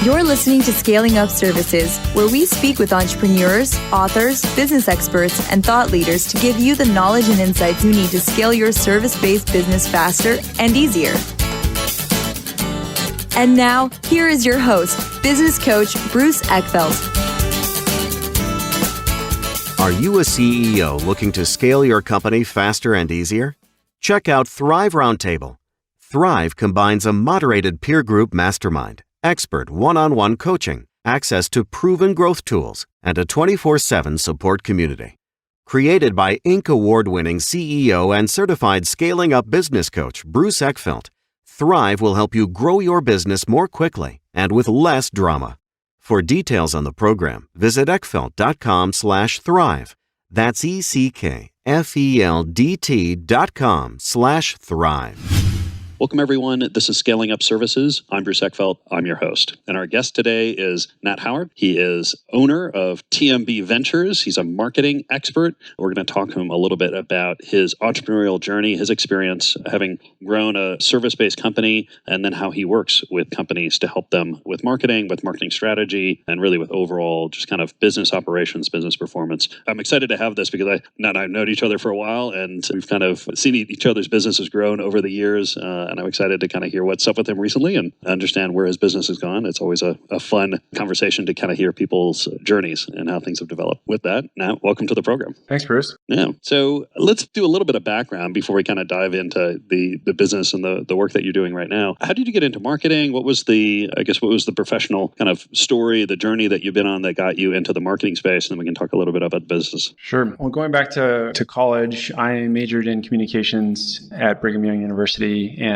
You're listening to Scaling Up Services, where we speak with entrepreneurs, authors, business experts, and thought leaders to give you the knowledge and insights you need to scale your service-based business faster and easier. And now, here is your host, business coach Bruce Eckfeldt. Are you a CEO looking to scale your company faster and easier? Check out Thrive Roundtable. Thrive combines a moderated peer group mastermind, expert one-on-one coaching, access to proven growth tools, and a 24/7 support community. Created by Inc. award-winning CEO and certified scaling up business coach Bruce Eckfeldt, Thrive will help you grow your business more quickly and with less drama. For details on the program, visit eckfeldt.com/thrive. That's ECKFELDT.com/thrive. Welcome, everyone. This is Scaling Up Services. I'm Bruce Eckfeldt. I'm your host. And our guest today is Nat Harward. He is owner of TMB Ventures. He's a marketing expert. We're going to talk to him a little bit about his entrepreneurial journey, his experience having grown a service-based company, and then how he works with companies to help them with marketing strategy, and really with overall just kind of business operations, business performance. I'm excited to have this because Nat and I have known each other for a while, and we've kind of seen each other's businesses grown over the years. And I'm excited to kind of hear what's up with him recently and understand where his business has gone. It's always a fun conversation to kind of hear people's journeys and how things have developed. With that, Nat, welcome to the program. Thanks, Bruce. Yeah. So let's do a little bit of background before we kind of dive into the business and the work that you're doing right now. How did you get into marketing? What was the professional kind of story, the journey that you've been on that got you into the marketing space? And then we can talk a little bit about business. Sure. Well, going back to college, I majored in communications at Brigham Young University, and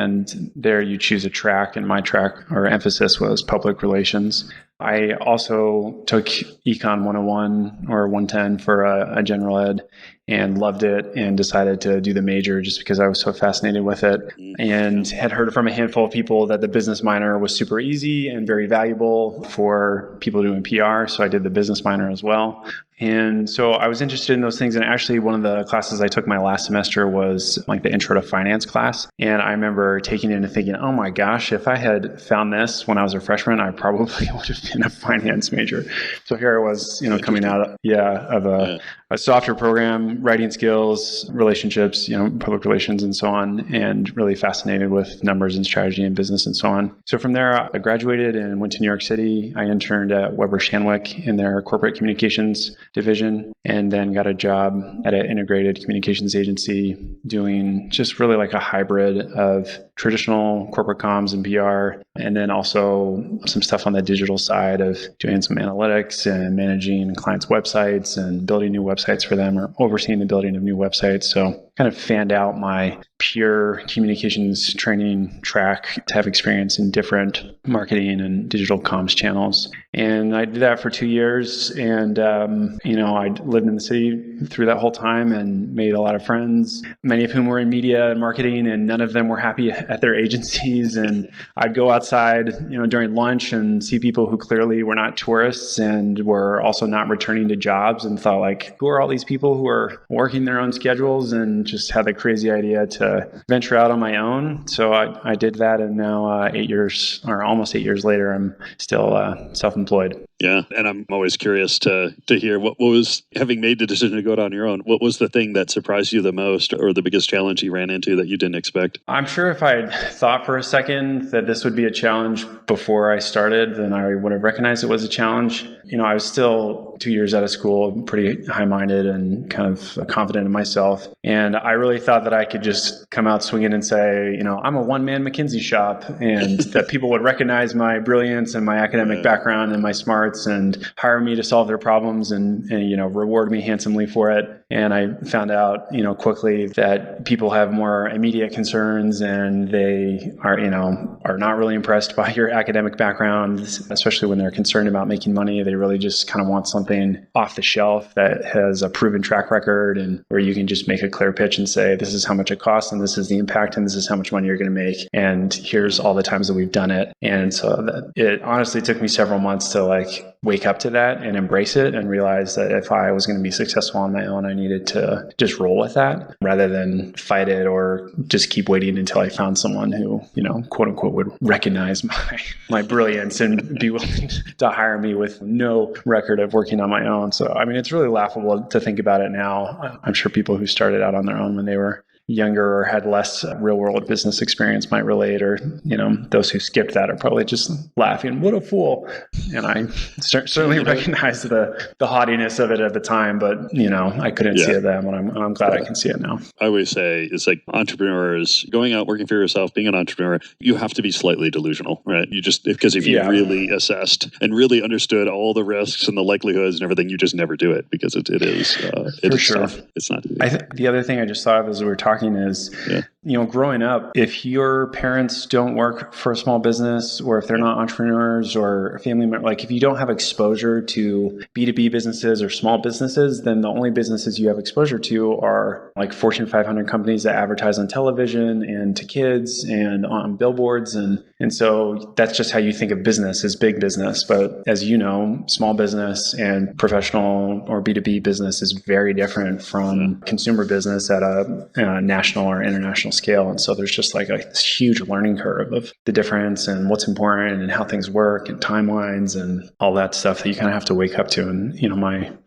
there you choose a track, and my track or emphasis was public relations. I also took Econ 101 or 110 for a general ed and loved it and decided to do the major just because I was so fascinated with it, and had heard from a handful of people that the business minor was super easy and very valuable for people doing PR. So I did the business minor as well. And so I was interested in those things. And actually, one of the classes I took my last semester was like the Intro to Finance class. And I remember taking it and thinking, oh my gosh, if I had found this when I was a freshman, I probably would have been a finance major. So here I was, coming out of a software program, writing skills, relationships, public relations and so on, and really fascinated with numbers and strategy and business and so on. So from there, I graduated and went to New York City. I interned at Weber Shandwick in their corporate communications division, and then got a job at an integrated communications agency doing just really like a hybrid of traditional corporate comms and PR, and then also some stuff on the digital side of doing some analytics and managing clients' websites and building new websites for them, or overseeing the building of new websites. So kind of fanned out my pure communications training track to have experience in different marketing and digital comms channels. And I did that for 2 years. And, I lived in the city through that whole time and made a lot of friends, many of whom were in media and marketing, and none of them were happy at their agencies. And I'd go outside, during lunch and see people who clearly were not tourists and were also not returning to jobs, and thought like, who are all these people who are working their own schedules, and just had the crazy idea to venture out on my own. So I did that, and now 8 years or almost 8 years later, I'm still self-employed. Yeah, and I'm always curious to hear what was, having made the decision to go out on your own, what was the thing that surprised you the most, or the biggest challenge you ran into that you didn't expect? I'm sure if I had thought for a second that this would be a challenge before I started, then I would have recognized it was a challenge. I was still 2 years out of school, pretty high-minded and kind of confident in myself. And I really thought that I could just come out swinging and say, I'm a one-man McKinsey shop, and that people would recognize my brilliance and my academic background and my smarts and hire me to solve their problems and reward me handsomely for it. And I found out, quickly that people have more immediate concerns, and they are not really impressed by your academic background, especially when they're concerned about making money. They really just kind of want something off the shelf that has a proven track record, and where you can just make a clear pitch and say, this is how much it costs, and this is the impact, and this is how much money you're going to make, and here's all the times that we've done it. And so it honestly took me several months to wake up to that and embrace it and realize that if I was going to be successful on my own, I needed to just roll with that rather than fight it or just keep waiting until I found someone who, quote unquote, would recognize my brilliance and be willing to hire me with no record of working on my own. So, it's really laughable to think about it now. I'm sure people who started out on their own when they were younger or had less real world business experience might relate, or, those who skipped that are probably just laughing, what a fool. And I certainly recognize the haughtiness of it at the time, but, I couldn't see it then, and I'm glad I can see it now. I always say it's like entrepreneurs going out, working for yourself, being an entrepreneur, you have to be slightly delusional, right? You just, because if you really assessed and really understood all the risks and the likelihoods and everything, you just never do it because it is tough. It's not easy. I think the other thing I just thought of as we were talking is, growing up, if your parents don't work for a small business, or if they're not entrepreneurs or a family member, like if you don't have exposure to B2B businesses or small businesses, then the only businesses you have exposure to are like Fortune 500 companies that advertise on television and to kids and on billboards. And so that's just how you think of business as big business. But as you know, small business and professional or B2B business is very different from consumer business at a national or international scale. And so there's just like this huge learning curve of the difference and what's important and how things work and timelines and all that stuff that you kind of have to wake up to. And,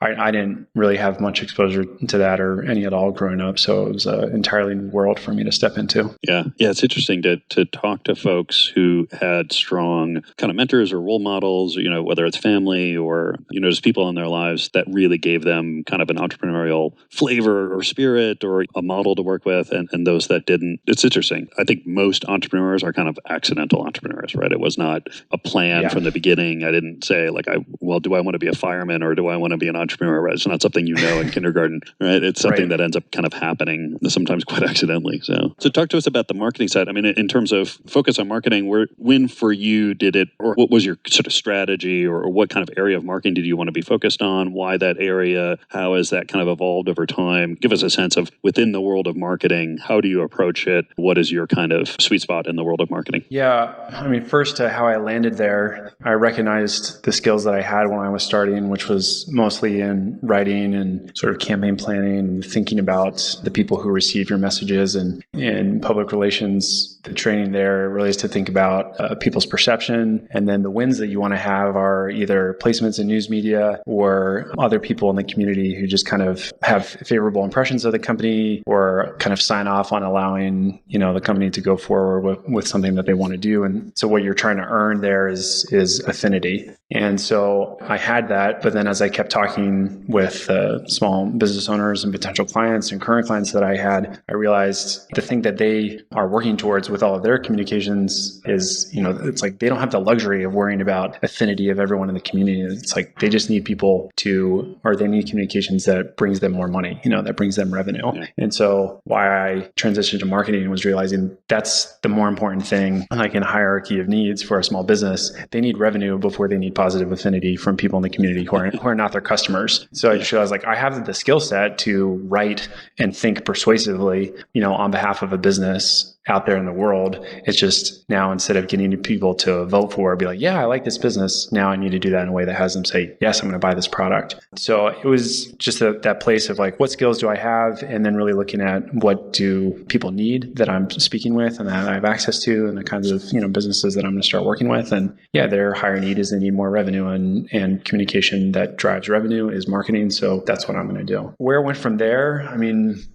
I didn't really have much exposure to that or any at all growing up. So it was an entirely new world for me to step into. Yeah. It's interesting to talk to folks who had strong kind of mentors or role models, whether it's family or, just people in their lives that really gave them kind of an entrepreneurial flavor or spirit or a model to work with, and those that didn't. It's interesting. I think most entrepreneurs are kind of accidental entrepreneurs, right? It was not a plan from the beginning. I didn't say do I want to be a fireman or do I want to be an entrepreneur? Right? It's not something in kindergarten, right? It's something that ends up kind of happening sometimes quite accidentally. So talk to us about the marketing side. In terms of focus on marketing, when for you did it, or what was your sort of strategy, or what kind of area of marketing did you want to be focused on? Why that area? How has that kind of evolved over time? Give us a sense of within the world of marketing, how do you approach it? What is your kind of sweet spot in the world of marketing? Yeah. First, how I landed there, I recognized the skills that I had when I was starting, which was mostly in writing and sort of campaign planning and thinking about the people who receive your messages, and in public relations, the training there really is to think about people's perception. And then the wins that you want to have are either placements in news media or other people in the community who just kind of have favorable impressions of the company or kind of sign off on allowing, the company to go forward with something that they want to do. And so what you're trying to earn there is affinity. And so I had that, but then as I kept talking with small business owners and potential clients and current clients that I had, I realized the thing that they are working towards with all of their communications is, it's like they don't have the luxury of worrying about affinity of everyone in the community. It's like they just need people they need communications that brings them more money, that brings them revenue. Yeah. And so why I transitioned to marketing was realizing that's the more important thing, like in a hierarchy of needs for a small business. They need revenue before they need positive affinity from people in the community who are not their customers. So I just realized I have the skill set to write and think persuasively, on behalf of a business out there in the world. It's just now, instead of getting people to vote for, be like, yeah, I like this business. Now I need to do that in a way that has them say, yes, I'm going to buy this product. So it was just that place of what skills do I have? And then really looking at what do people need that I'm speaking with and that I have access to, and the kinds of, businesses that I'm going to start working with. And their higher need is they need more revenue, and communication that drives revenue is marketing. So that's what I'm going to do. Where it went from there,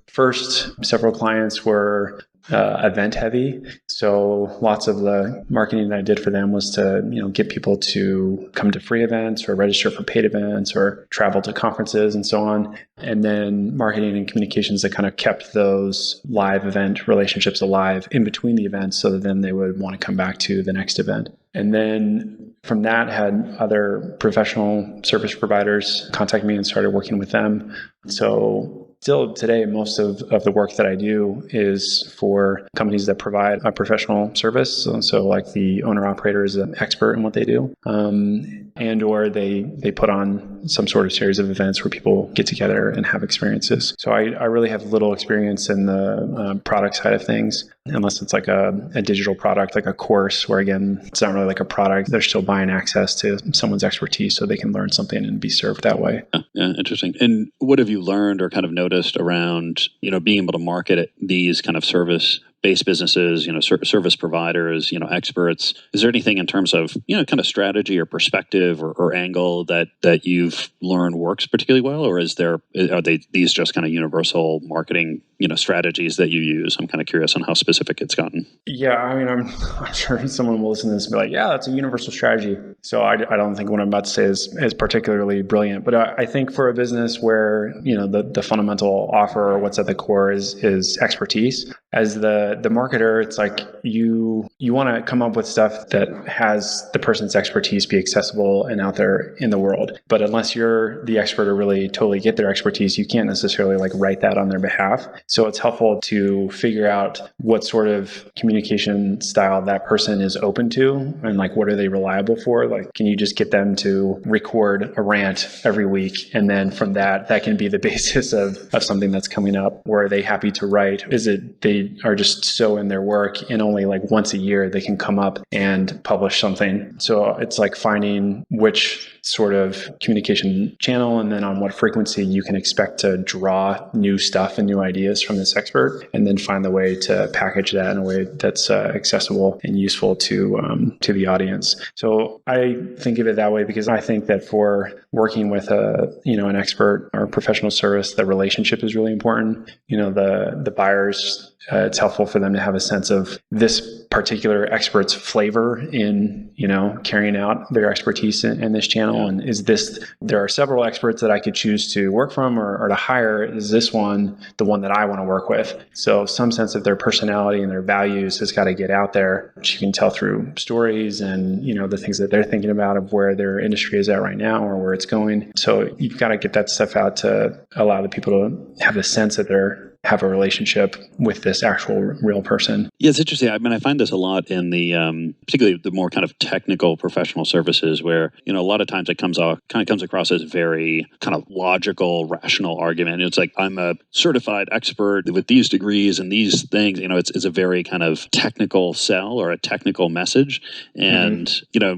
first, several clients were event heavy. So lots of the marketing that I did for them was to, get people to come to free events or register for paid events or travel to conferences and so on. And then marketing and communications that kind of kept those live event relationships alive in between the events, so that then they would want to come back to the next event. And then from that, had other professional service providers contact me and started working with them. So still today, most of the work that I do is for companies that provide a professional service. So like the owner-operator is an expert in what they do, and or they put on some sort of series of events where people get together and have experiences. So I really have little experience in the product side of things. unless it's like a digital product, like a course where, again, it's not really like a product. They're still buying access to someone's expertise so they can learn something and be served that way. Yeah, interesting. And what have you learned or kind of noticed around, being able to market these kind of service-based businesses, service providers, experts? Is there anything in terms of, kind of strategy or perspective or angle that you've learned works particularly well? Or are these just kind of universal marketing, strategies that you use? I'm kind of curious on how specific it's gotten. Yeah, I mean, I'm sure someone will listen to this and be like, yeah, that's a universal strategy. So I don't think what I'm about to say is particularly brilliant. But I think for a business where, the fundamental offer or what's at the core is expertise, as the marketer, it's like you want to come up with stuff that has the person's expertise be accessible and out there in the world. But unless you're the expert or really totally get their expertise, you can't necessarily like write that on their behalf. So it's helpful to figure out what sort of communication style that person is open to and like what are they reliable for? Like, can you just get them to record a rant every week? And then from that can be the basis of something that's coming up. Or are they happy to write? Is it they are just so in their work and only like once a year they can come up and publish something? So it's like finding which sort of communication channel and then on what frequency you can expect to draw new stuff and new ideas from this expert, and then find the way to package that in a way that's accessible and useful to the audience. So I think of it that way because I think that for working with an expert or professional service, the relationship is really important. The buyers, it's helpful for them to have a sense of this particular expert's flavor in, carrying out their expertise in this channel. Yeah. And there are several experts that I could choose to work from or to hire. Is this one the one that I want to work with? So some sense of their personality and their values has got to get out there, which you can tell through stories and, the things that they're thinking about of where their industry is at right now or where it's going. So you've got to get that stuff out to allow the people to have the sense that have a relationship with this actual real person. Yeah, it's interesting. I mean, I find this a lot in the, particularly the more kind of technical professional services where, a lot of times it comes across as very kind of logical, rational argument. It's like, I'm a certified expert with these degrees and these things, it's a very kind of technical sell or a technical message. And,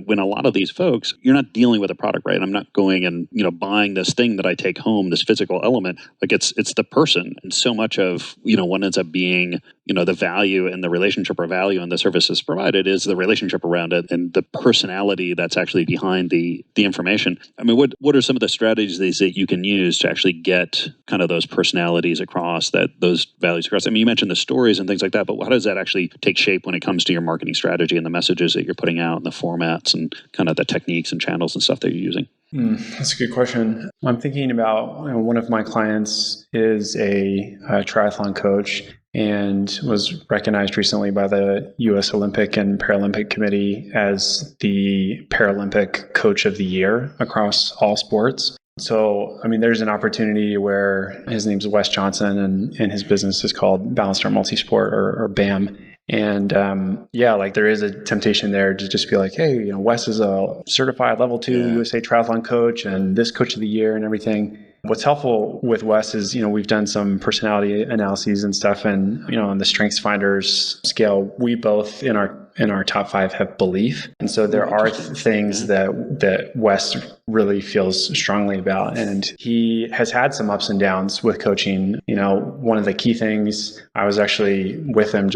when a lot of these folks, you're not dealing with a product, right? I'm not going and, buying this thing that I take home, this physical element. Like it's the person. And so much of, what ends up being, the value and the relationship or value and the services provided is the relationship around it and the personality that's actually behind the information. I mean, what are some of the strategies that you can use to actually get kind of those personalities across, those values across? I mean, you mentioned the stories and things like that, but how does that actually take shape when it comes to your marketing strategy and the messages that you're putting out and the formats and kind of the techniques and channels and stuff that you're using? That's a good question. I'm thinking about one of my clients is a triathlon coach and was recognized recently by the U.S. Olympic and Paralympic Committee as the Paralympic Coach of the Year across all sports. So, I mean, there's an opportunity where his name's Wes Johnson and his business is called Balanced Art Multisport or BAM. And there is a temptation there to just be like, hey, Wes is a certified level 2 USA triathlon coach and this coach of the year and everything. What's helpful with Wes is, we've done some personality analyses and stuff. And, on the Strengths Finders scale, we both in our top 5 have belief. And so there are things that Wes really feels strongly about. And he has had some ups and downs with coaching. One of the key things, I was actually with him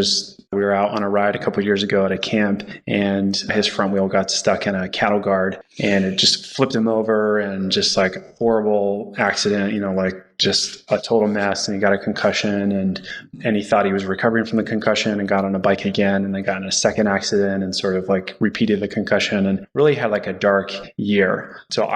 we were out on a ride a couple of years ago at a camp and his front wheel got stuck in a cattle guard and it just flipped him over and just like a horrible accident, just a total mess, and he got a concussion and he thought he was recovering from the concussion and got on a bike again and then got in a second accident and sort of like repeated the concussion and really had like a dark year. So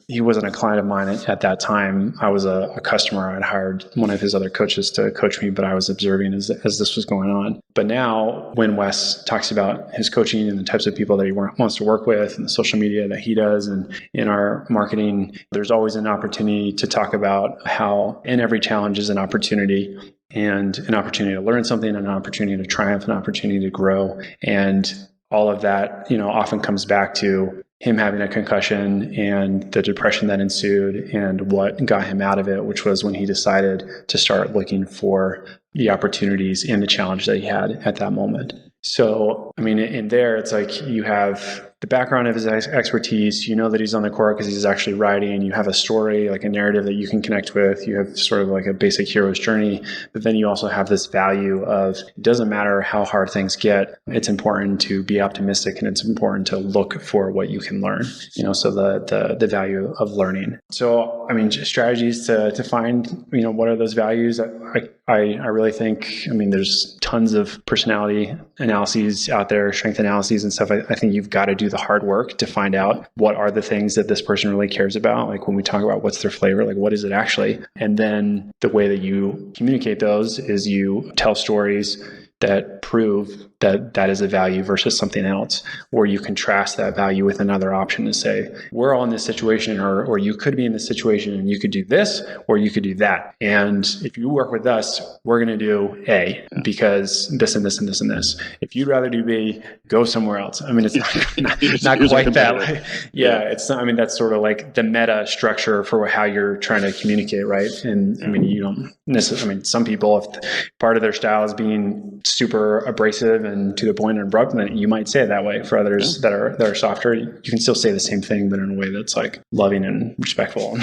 he wasn't a client of mine at that time. I was a customer. I'd hired one of his other coaches to coach me, but I was observing as this was going on. But now when Wes talks about his coaching and the types of people that he wants to work with and the social media that he does and in our marketing, there's always an opportunity to talk about how in every challenge is an opportunity and an opportunity to learn something, an opportunity to triumph, an opportunity to grow. And all of that, often comes back to him having a concussion and the depression that ensued and what got him out of it, which was when he decided to start looking for the opportunities and the challenge that he had at that moment. So, I mean, in there, it's like you have the background of his expertise, you know that he's on the court because he's actually riding, you have a story, like a narrative that you can connect with, you have sort of like a basic hero's journey, but then you also have this value of it doesn't matter how hard things get, it's important to be optimistic and it's important to look for what you can learn, so the value of learning. So, I mean, strategies to find, what are those values? I really think, there's tons of personality analyses out there, strength analyses and stuff. I think you've got to do the hard work to find out what are the things that this person really cares about. Like when we talk about what's their flavor, like what is it actually? And then the way that you communicate those is you tell stories that prove that that is a value versus something else, or you contrast that value with another option and say, we're all in this situation, or you could be in this situation and you could do this, or you could do that. And if you work with us, we're going to do A because this and this and this and this. If you'd rather do B, go somewhere else. It's not quite that. It's not, that's sort of like the meta structure for how you're trying to communicate, right? And you don't necessarily, some people, if part of their style is being super abrasive and to the point and abrupt, then you might say it that way. For others that are softer, you can still say the same thing, but in a way that's like loving and respectful.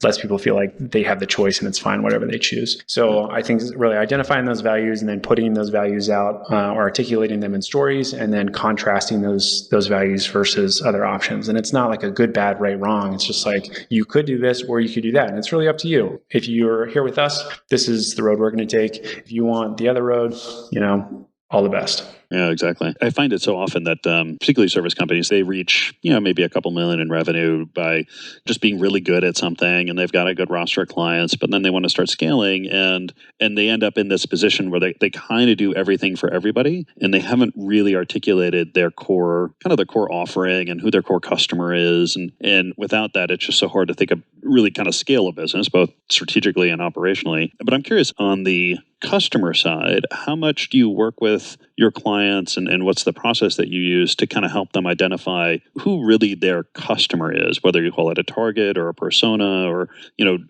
Lets people feel like they have the choice and it's fine, whatever they choose. So I think really identifying those values and then putting those values out or articulating them in stories and then contrasting those values versus other options. And it's not like a good, bad, right, wrong. It's just like you could do this or you could do that. And it's really up to you. If you're here with us, this is the road we're going to take. If you want the other road, all the best. Yeah, exactly. I find it so often that particularly service companies, they reach, maybe a couple million in revenue by just being really good at something and they've got a good roster of clients, but then they want to start scaling and they end up in this position where they kind of do everything for everybody and they haven't really articulated their core offering and who their core customer is. And without that, it's just so hard to think of really kind of scale a business, both strategically and operationally. But I'm curious on the customer side, how much do you work with your clients and what's the process that you use to kind of help them identify who really their customer is, whether you call it a target or a persona or,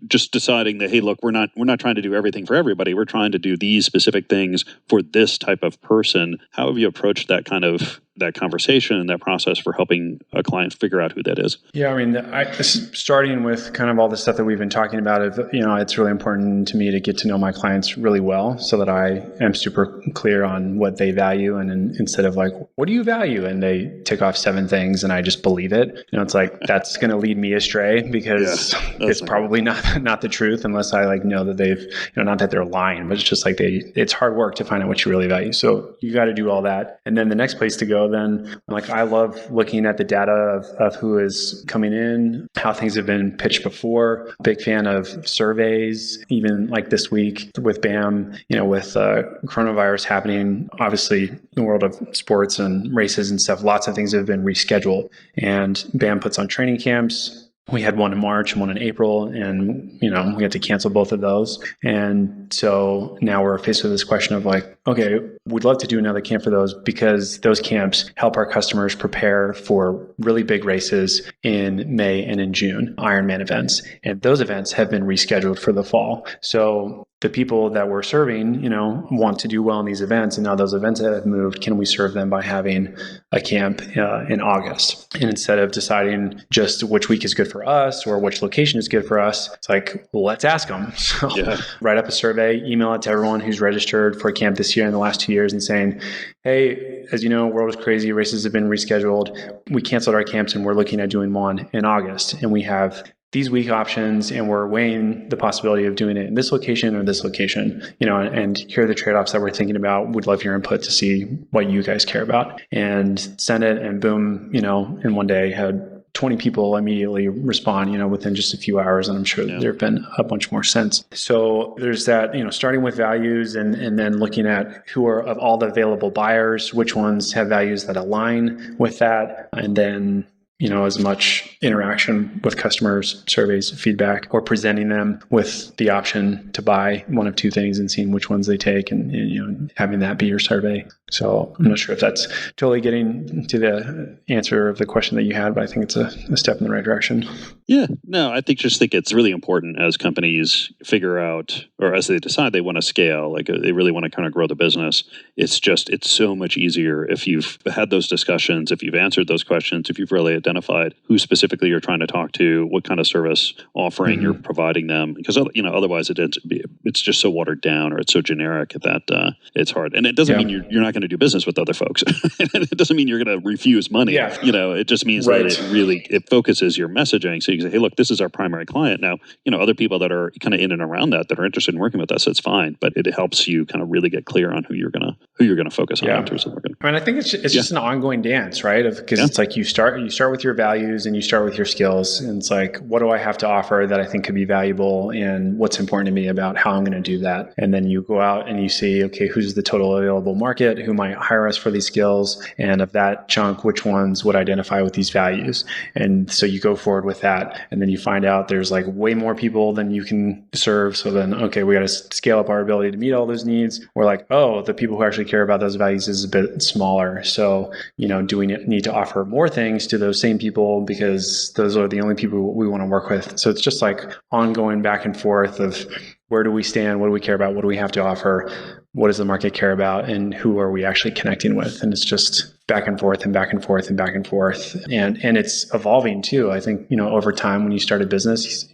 just deciding that, hey, look, we're not trying to do everything for everybody. We're trying to do these specific things for this type of person. How have you approached that kind of that conversation and that process for helping a client figure out who that is? Yeah, starting with kind of all the stuff that we've been talking about, it's really important to me to get to know my clients really well so that I am super clear on what they value. And instead of like, what do you value? And they tick off 7 things and I just believe it. It's like, that's going to lead me astray because it's probably not the truth unless I know that they've, not that they're lying, but it's just like it's hard work to find out what you really value. So you got to do all that. And then the next place to go then, I love looking at the data of who is coming in, how things have been pitched before. Big fan of surveys, even like this week with BAM, with coronavirus happening, obviously in the world of sports and races and stuff, lots of things have been rescheduled. And BAM puts on training camps. We had one in March and one in April, and, we had to cancel both of those. And so now we're faced with this question of like, okay, we'd love to do another camp for those because those camps help our customers prepare for really big races in May and in June, Ironman events. And those events have been rescheduled for the fall. So the people that we're serving, want to do well in these events. And now those events that have moved, can we serve them by having a camp in August? And instead of deciding just which week is good for us or which location is good for us, it's like, well, let's ask them. So write up a survey, email it to everyone who's registered for a camp this year in the last 2 years and saying, hey, as you know, world is crazy. Races have been rescheduled. We canceled our camps and we're looking at doing one in August. And we have these week options and we're weighing the possibility of doing it in this location or this location, and here are the trade-offs that we're thinking about. Would love your input to see what you guys care about, and send it, and boom, in one day had 20 people immediately respond, within just a few hours. And I'm sure there have been a bunch more since. So there's that, starting with values and then looking at who are of all the available buyers, which ones have values that align with that. And then, as much interaction with customers, surveys, feedback, or presenting them with the option to buy one of 2 things and seeing which ones they take and having that be your survey. So I'm not sure if that's totally getting to the answer of the question that you had, but I think it's a step in the right direction. Yeah, no, I think it's really important as companies figure out, or as they decide they want to scale, like they really want to kind of grow the business. It's so much easier if you've had those discussions, if you've answered those questions, if you've really identified who specifically you're trying to talk to, what kind of service offering you're providing them. Because otherwise it's just so watered down, or it's so generic that it's hard. And it doesn't mean you're not going to do business with other folks. It doesn't mean you're going to refuse money. Yeah. It just means that it focuses your messaging. So you can say, hey, look, this is our primary client. Now, other people that are kind of in and around that are interested in working with us, it's fine. But it helps you kind of really get clear on who you're gonna focus on in terms of working. I mean, I think it's just an ongoing dance, right? Because it's like you start with your values and you start with your skills, and it's like, what do I have to offer that I think could be valuable, and what's important to me about how I'm going to do that? And then you go out and you see, okay, who's the total available market? Who might hire us for these skills? And of that chunk, which ones would identify with these values? And so you go forward with that, and then you find out there's like way more people than you can serve. So then, okay, we got to scale up our ability to meet all those needs. We're like, oh, the people who actually care about those values is a bit smaller. So, do we need to offer more things to those same people because those are the only people we want to work with? So it's just like ongoing back and forth of where do we stand? What do we care about? What do we have to offer? What does the market care about? And who are we actually connecting with? And it's just back and forth and back and forth and back and forth. And it's evolving too. I think, over time when you start a business,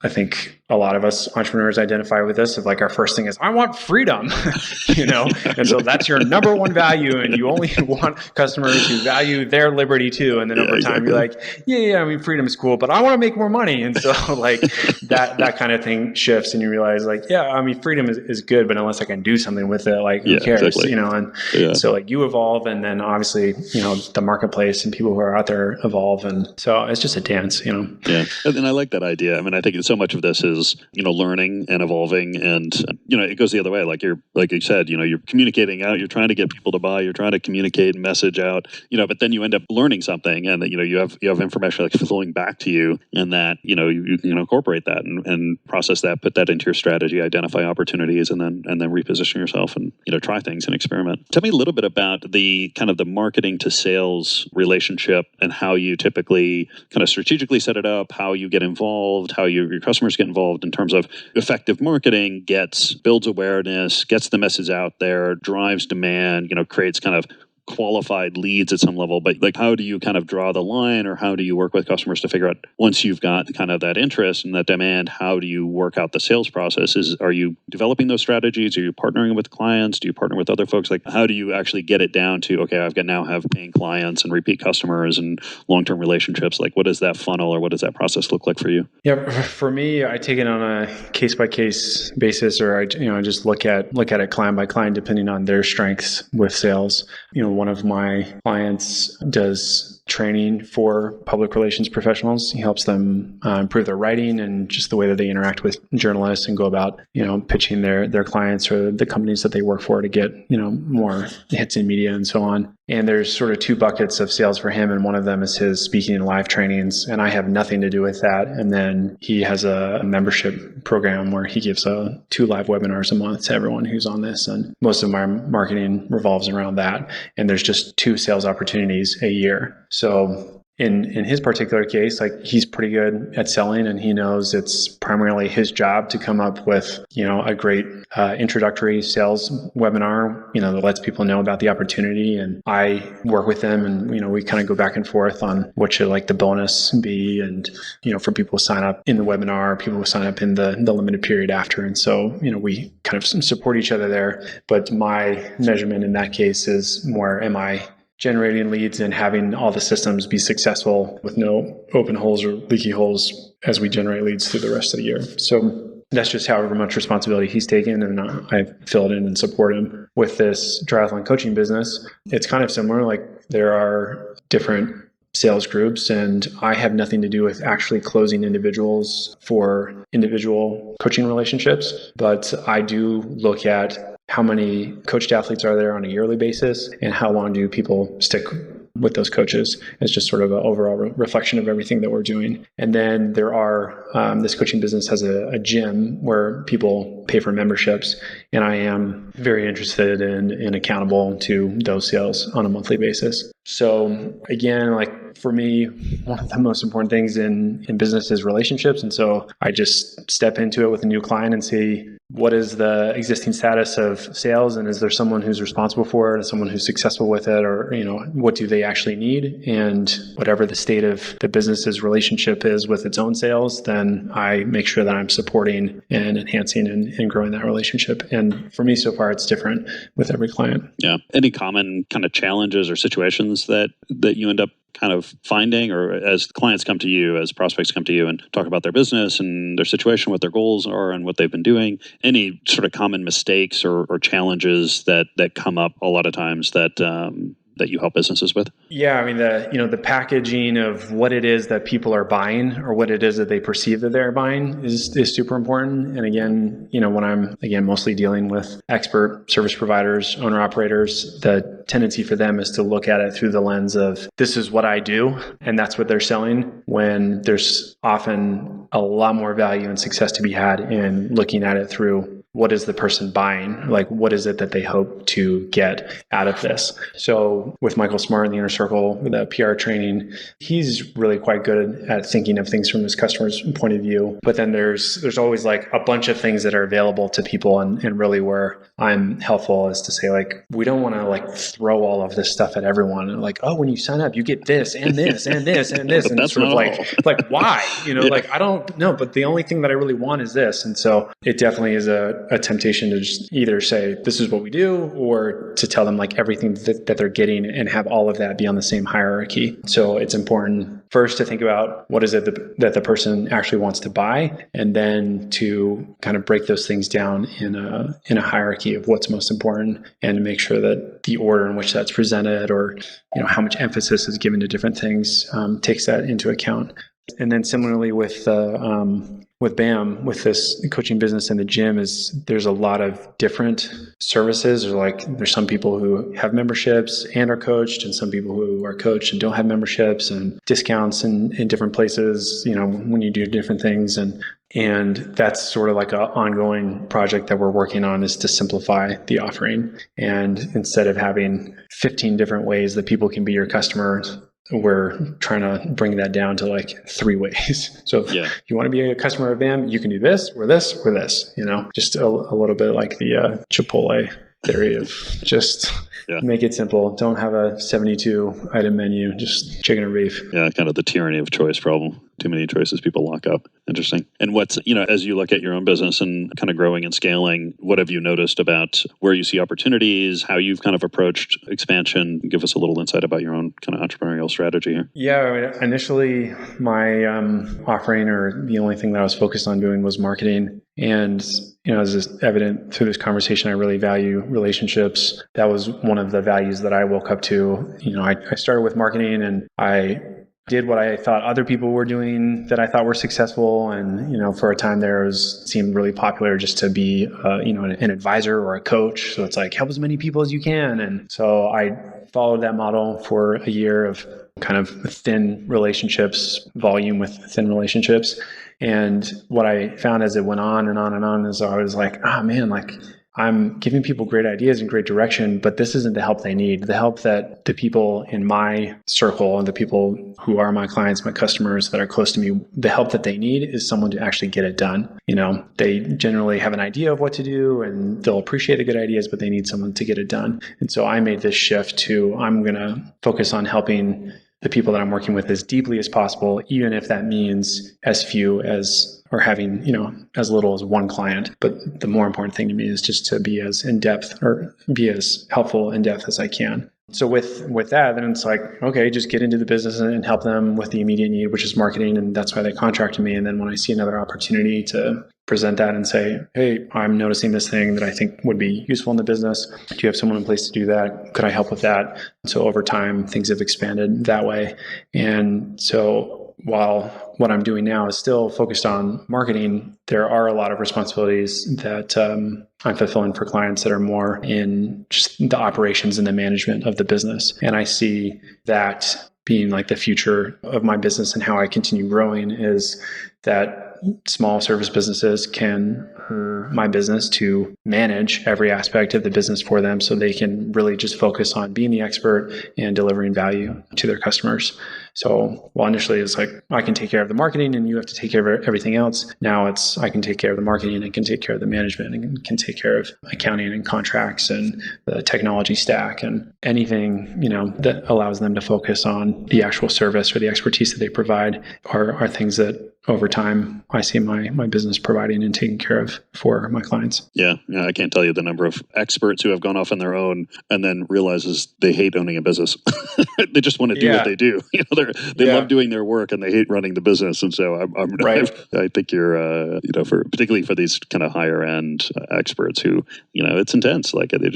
I think a lot of us entrepreneurs identify with this of like, our first thing is, I want freedom, and so that's your number one value. And you only want customers who value their liberty too. And then over time, you're like, I mean, freedom is cool, but I want to make more money. And so like that kind of thing shifts, and you realize like, I mean, freedom is good, but unless I can do something with it, like who cares, exactly. So like you evolve, and then obviously, the marketplace and people who are out there evolve. And so it's just a dance, Yeah. And I like that idea. I mean, I think so much of this is, learning and evolving, and, it goes the other way. Like you said, you're communicating out, you're trying to get people to buy, you're trying to communicate and message out, but then you end up learning something, and that, you have information like flowing back to you, and that, you can incorporate that and process that, put that into your strategy, identify opportunities, and then reposition yourself and, try things and experiment. Tell me a little bit about the kind of the marketing to sales relationship and how you typically kind of strategically set it up, how you get involved, how your customers get involved in terms of effective marketing, builds awareness, gets the message out there, drives demand, creates kind of qualified leads at some level. But like, how do you kind of draw the line, or how do you work with customers to figure out, once you've got kind of that interest and that demand, how do you work out the sales process? Are you developing those strategies? Are you partnering with clients? Do you partner with other folks? Like, how do you actually get it down to, okay, now have paying clients and repeat customers and long-term relationships? Like, what does that funnel, or what does that process look like for you? Yeah, for me, I take it on a case-by-case basis, or I just look at it client by client, depending on their strengths with sales. One of my clients does training for public relations professionals. He helps them improve their writing and just the way that they interact with journalists and go about, pitching their clients or the companies that they work for to get, more hits in media and so on. And there's sort of two buckets of sales for him. And one of them is his speaking and live trainings. And I have nothing to do with that. And then he has a membership program where he gives 2 live webinars a month to everyone who's on this. And most of my marketing revolves around that. And there's just 2 sales opportunities a year. So in his particular case, like, he's pretty good at selling, and he knows it's primarily his job to come up with, a great introductory sales webinar, that lets people know about the opportunity. And I work with them, and, we kind of go back and forth on what should like the bonus be. And, for people who sign up in the webinar, people who sign up in the limited period after. And so, we kind of support each other there. But my measurement in that case is more, am I generating leads and having all the systems be successful with no open holes or leaky holes as we generate leads through the rest of the year. So that's just however much responsibility he's taken, and I fill it in and support him. With this triathlon coaching business, it's kind of similar. Like, there are different sales groups, and I have nothing to do with actually closing individuals for individual coaching relationships, but I do look at how many coached athletes are there on a yearly basis, and how long do people stick with those coaches. It's just sort of an overall reflection of everything that we're doing. And then there are, this coaching business has a gym where people pay for memberships. And I am very interested in accountable to those sales on a monthly basis. So again, like for me, one of the most important things in business is relationships. And so I just step into it with a new client and see what is the existing status of sales, and is there someone who's responsible for it, and someone who's successful with it, or what do they actually need? And whatever the state of the business's relationship is with its own sales, then I make sure that I'm supporting and enhancing and growing that relationship. And for me, so far, it's different with every client. Yeah. Any common kind of challenges or situations that you end up kind of finding, or as clients come to you, as prospects come to you and talk about their business and their situation, what their goals are and what they've been doing, any sort of common mistakes or challenges that come up a lot of times that you help businesses with? Yeah, I mean, the packaging of what it is that people are buying, or what it is that they perceive that they're buying, is super important. And again, when I'm mostly dealing with expert service providers, owner operators, the tendency for them is to look at it through the lens of, this is what I do, and that's what they're selling, when there's often a lot more value and success to be had in looking at it through, what is the person buying? Like, what is it that they hope to get out of this? So with Michael Smart in the Inner Circle, with the PR training, he's really quite good at thinking of things from his customer's point of view. But then there's always like a bunch of things that are available to people. And really where I'm helpful is to say, like, we don't want to like throw all of this stuff at everyone. And like, oh, when you sign up, you get this and this and this and this. And that's sort of like, why? Yeah. Like, I don't know, but the only thing that I really want is this. And so it definitely is a temptation to just either say, this is what we do, or to tell them like everything that they're getting and have all of that be on the same hierarchy. So it's important first to think about what is it that the person actually wants to buy, and then to kind of break those things down in a hierarchy of what's most important, and to make sure that the order in which that's presented, or how much emphasis is given to different things, takes that into account. And then similarly with BAM, with this coaching business in the gym, there's a lot of different services. There's some people who have memberships and are coached, and some people who are coached and don't have memberships, and discounts in different places, when you do different things. And that's sort of like an ongoing project that we're working on, is to simplify the offering. And instead of having 15 different ways that people can be your customers, we're trying to bring that down to like 3 ways. So if you want to be a customer of BAM, you can do this, or this, or this, just a little bit like the Chipotle theory of just make it simple. Don't have a 72 item menu, just chicken or beef. Yeah, kind of the tyranny of choice problem. Too many choices, people lock up. Interesting. And what's, as you look at your own business and kind of growing and scaling, what have you noticed about where you see opportunities, how you've kind of approached expansion? Give us a little insight about your own kind of entrepreneurial strategy here. Yeah, initially my offering, or the only thing that I was focused on doing, was marketing. And, as is evident through this conversation, I really value relationships. That was one of the values that I woke up to. I started with marketing, and I did what I thought other people were doing that I thought were successful. And, for a time there, seemed really popular just to be, an advisor or a coach. So it's like, help as many people as you can. And so I followed that model for a year of kind of thin relationships, volume with thin relationships. And what I found as it went on and on and on is I was like, oh man, like I'm giving people great ideas and great direction, but this isn't the help they need. The help that the people in my circle and the people who are my clients, my customers that are close to me, the help that they need is someone to actually get it done. They generally have an idea of what to do and they'll appreciate the good ideas, but they need someone to get it done. And so I made this shift to, I'm going to focus on helping the people that I'm working with as deeply as possible, even if that means as few as, or having, as little as one client. But the more important thing to me is just to be as in-depth, or be as helpful in depth as I can. So with that, then it's like, okay, just get into the business and help them with the immediate need, which is marketing. And that's why they contracted me. And then when I see another opportunity to present that and say, hey, I'm noticing this thing that I think would be useful in the business. Do you have someone in place to do that? Could I help with that? So over time, things have expanded that way. And so while what I'm doing now is still focused on marketing, there are a lot of responsibilities that I'm fulfilling for clients that are more in just the operations and the management of the business. And I see that being like the future of my business and how I continue growing, is that small service businesses can my business to manage every aspect of the business for them so they can really just focus on being the expert and delivering value to their customers. So while initially it's like, I can take care of the marketing and you have to take care of everything else. Now it's, I can take care of the marketing and can take care of the management and can take care of accounting and contracts and the technology stack and anything, that allows them to focus on the actual service or the expertise that they provide are things that over time I see my business providing and taking care of for my clients. Yeah. I can't tell you the number of experts who have gone off on their own and then realizes they hate owning a business. They just want to do what they do. They love doing their work and they hate running the business. And so I think you're, particularly for these kind of higher end experts who, it's intense. Like they're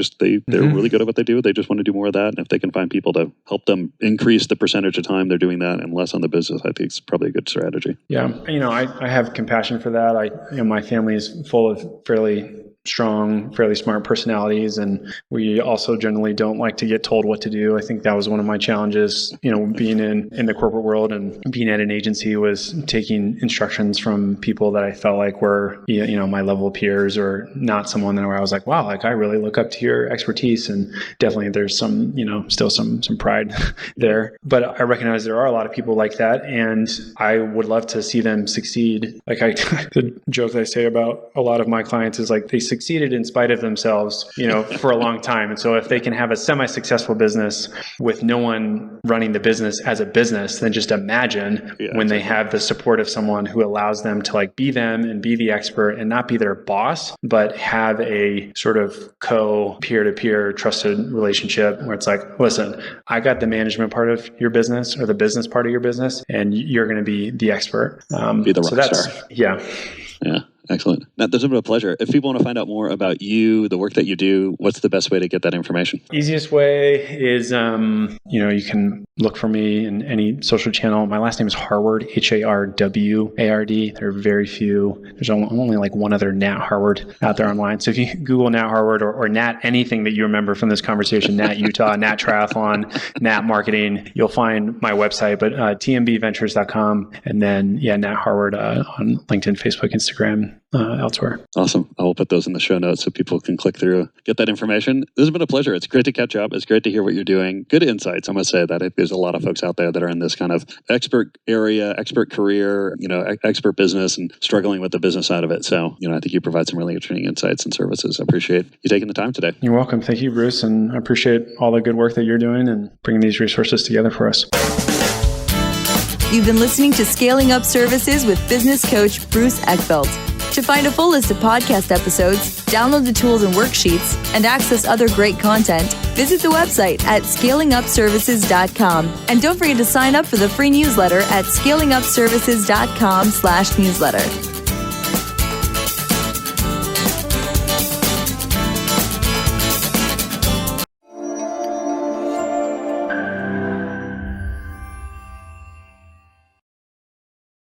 really good at what they do. They just want to do more of that. And if they can find people to help them increase the percentage of time they're doing that and less on the business, I think it's probably a good strategy. Yeah. I have compassion for that. My family is full of fairly strong, fairly smart personalities, and we also generally don't like to get told what to do. I think that was one of my challenges, being in the corporate world and being at an agency, was taking instructions from people that I felt like were, my level peers or not someone where I was like, wow, I really look up to your expertise. And definitely there's some, still some pride there. But I recognize there are a lot of people like that, and I would love to see them succeed. The joke that I say about a lot of my clients is like, they succeeded in spite of themselves, for a long time. And so if they can have a semi-successful business with no one running the business as a business, then just imagine when they have the support of someone who allows them to be them and be the expert and not be their boss, but have a sort of peer-to-peer trusted relationship where it's like, listen, I got the management part of your business or the business part of your business, and you're going to be the expert. Be the rock star. Yeah. Yeah. Excellent. Nat, this has been a pleasure. If people want to find out more about you, the work that you do, what's the best way to get that information? Easiest way is, you can look for me in any social channel. My last name is Harward, Harward. There are very few. There's only one other Nat Harward out there online. So if you Google Nat Harward or Nat anything that you remember from this conversation, Nat Utah, Nat Triathlon, Nat Marketing, you'll find my website, but tmbventures.com, and then Nat Harward on LinkedIn, Facebook, Instagram, elsewhere. Awesome. I will put those in the show notes so people can click through, get that information. This has been a pleasure. It's great to catch up. It's great to hear what you're doing. Good insights. I must say that there's a lot of folks out there that are in this kind of expert area, expert career, expert business and struggling with the business side of it. So, I think you provide some really interesting insights and services. I appreciate you taking the time today. You're welcome. Thank you, Bruce. And I appreciate all the good work that you're doing and bringing these resources together for us. You've been listening to Scaling Up Services with business coach Bruce Eckfeldt. To find a full list of podcast episodes, download the tools and worksheets, and access other great content, visit the website at scalingupservices.com. And don't forget to sign up for the free newsletter at scalingupservices.com/newsletter.